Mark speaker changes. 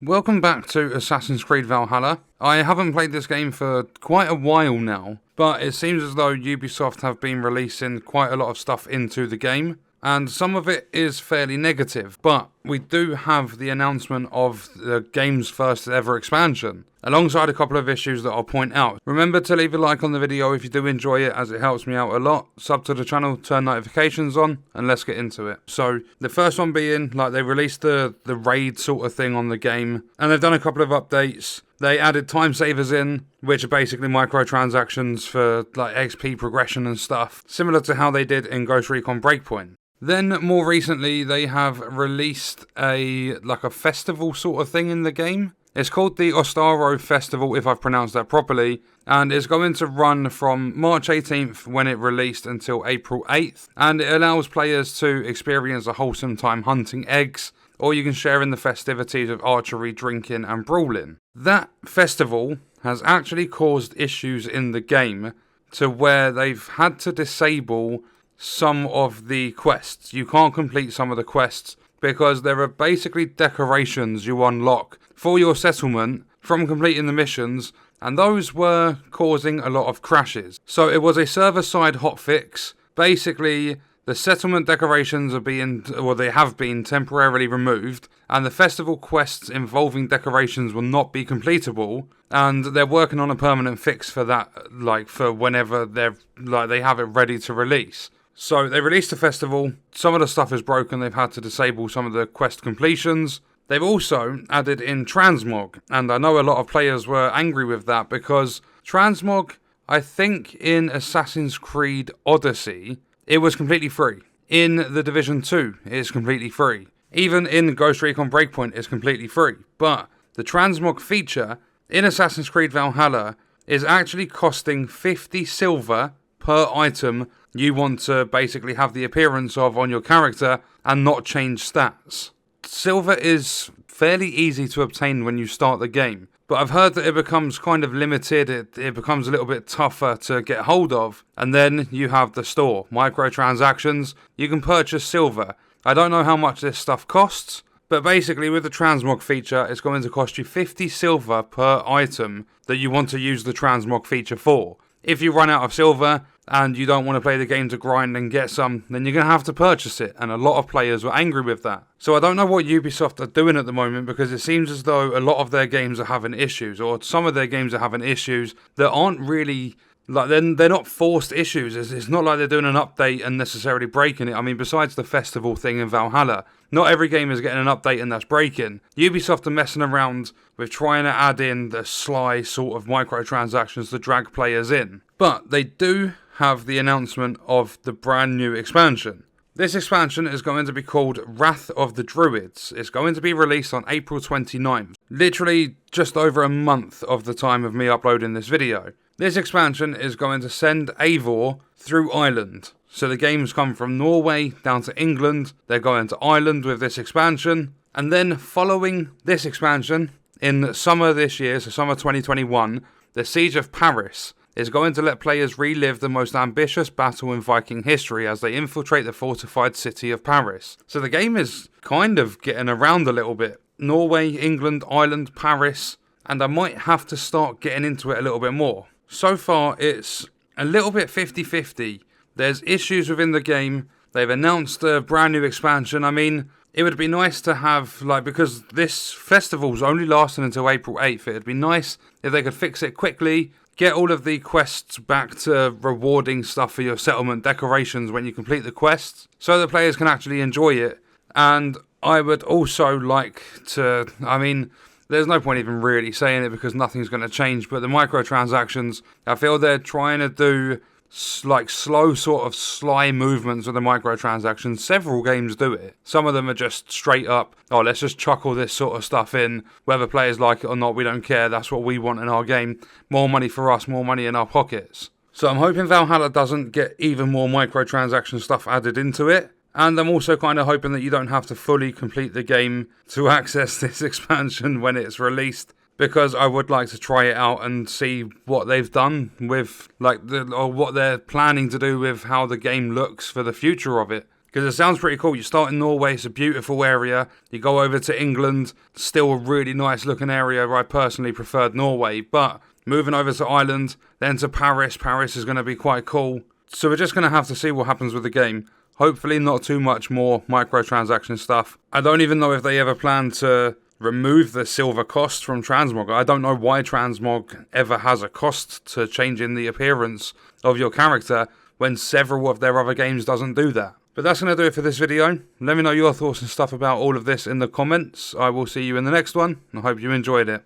Speaker 1: Welcome back to Assassin's Creed Valhalla. I haven't played this game for quite a while now, but it seems as though Ubisoft have been releasing quite a lot of stuff into the game, and some of it is fairly negative, but we do have the announcement of the game's first ever expansion, alongside a couple of issues that I'll point out. Remember to leave a like on the video if you do enjoy it, as it helps me out a lot. Sub to the channel, turn notifications on, and let's get into it. So, the first one being, they released the raid sort of thing on the game, and they've done a couple of updates. They added time savers in, which are basically microtransactions for XP progression and stuff, similar to how they did in Ghost Recon Breakpoint. Then, more recently, they have released a festival sort of thing in the game. It's called the Ostara Festival, if I've pronounced that properly, and it's going to run from March 18th when it released until April 8th, and it allows players to experience a wholesome time hunting eggs, or you can share in the festivities of archery, drinking, and brawling. That festival has actually caused issues in the game to where they've had to disable some of the quests. You can't complete some of the quests because there are basically decorations you unlock for your settlement from completing the missions, and those were causing a lot of crashes. So it was a server-side hotfix. Basically, the settlement decorations they have been temporarily removed, and the festival quests involving decorations will not be completable, and they're working on a permanent fix for that, for whenever they have it ready to release. So they released the festival, some of the stuff is broken, they've had to disable some of the quest completions. They've also added in transmog, and I know a lot of players were angry with that because transmog, I think in Assassin's Creed Odyssey, it was completely free. In The Division 2, it's completely free. Even in Ghost Recon Breakpoint, it's completely free. But the transmog feature in Assassin's Creed Valhalla is actually costing 50 silver per item you want to basically have the appearance of on your character and not change stats. Silver is fairly easy to obtain when you start the game, but I've heard that it becomes kind of limited, it becomes a little bit tougher to get hold of, and then you have the store, microtransactions, you can purchase silver. I don't know how much this stuff costs, but basically with the transmog feature, it's going to cost you 50 silver per item that you want to use the transmog feature for. If you run out of silver and you don't want to play the game to grind and get some, then you're going to have to purchase it, and a lot of players were angry with that. So I don't know what Ubisoft are doing at the moment, because it seems as though a lot of their games are having issues, or some of their games are having issues that aren't really, they're not forced issues. It's not like they're doing an update and necessarily breaking it. I mean, besides the festival thing in Valhalla, not every game is getting an update and that's breaking. Ubisoft are messing around with trying to add in the sly sort of microtransactions to drag players in. But they do have the announcement of the brand new expansion. This expansion is going to be called Wrath of the Druids. It's going to be released on April 29th, literally just over a month of the time of me uploading this video. This expansion is going to send Eivor through Ireland. So the games come from Norway down to England, they're going to Ireland with this expansion, and then following this expansion, in summer this year, so summer 2021, the Siege of Paris is going to let players relive the most ambitious battle in Viking history as they infiltrate the fortified city of Paris. So the game is kind of getting around a little bit. Norway, England, Ireland, Paris, and I might have to start getting into it a little bit more. So far, it's a little bit 50-50. There's issues within the game. They've announced a brand new expansion. I mean, it would be nice to have, because this festival's only lasting until April 8th, it'd be nice if they could fix it quickly, get all of the quests back to rewarding stuff for your settlement decorations when you complete the quests, so the players can actually enjoy it. And I would also like to, there's no point even really saying it because nothing's going to change, but the microtransactions, I feel they're trying to do slow sort of sly movements with the microtransactions. Several games do it. Some of them are just straight up, let's just chuck all this sort of stuff in, whether players like it or not, we don't care, that's what we want in our game. More money for us, more money in our pockets. So I'm hoping Valhalla doesn't get even more microtransaction stuff added into it. And I'm also kind of hoping that you don't have to fully complete the game to access this expansion when it's released, because I would like to try it out and see what they've done with, or what they're planning to do with how the game looks for the future of it. Because it sounds pretty cool. You start in Norway, it's a beautiful area. You go over to England, still a really nice looking area. I personally preferred Norway. But moving over to Ireland, then to Paris. Paris is going to be quite cool. So we're just going to have to see what happens with the game. Hopefully not too much more microtransaction stuff. I don't even know if they ever plan to remove the silver cost from transmog. I don't know why transmog ever has a cost to changing the appearance of your character when several of their other games doesn't do that. But that's going to do it for this video. Let me know your thoughts and stuff about all of this in the comments. I will see you in the next one. I hope you enjoyed it.